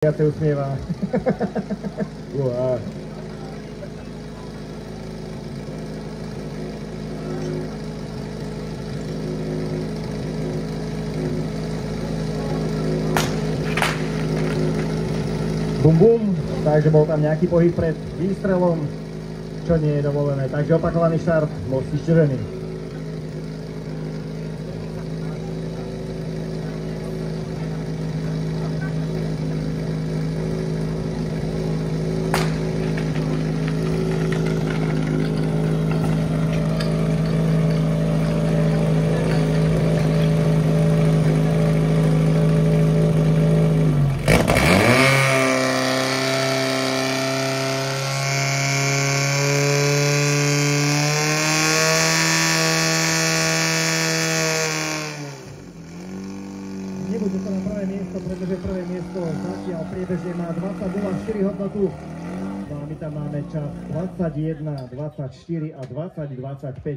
Viacej usmieva. Bum bum, takže bol tam nejaký pohyb pred výstrelom, čo nie je dovolené. Takže opakovaný štart, most vyšťurený. Nebude to na prvé miesto, pretože prvé miesto zatiaľ priebežne má 20:04 hodnotu. No a my tam máme čas 21:24 a 20:25.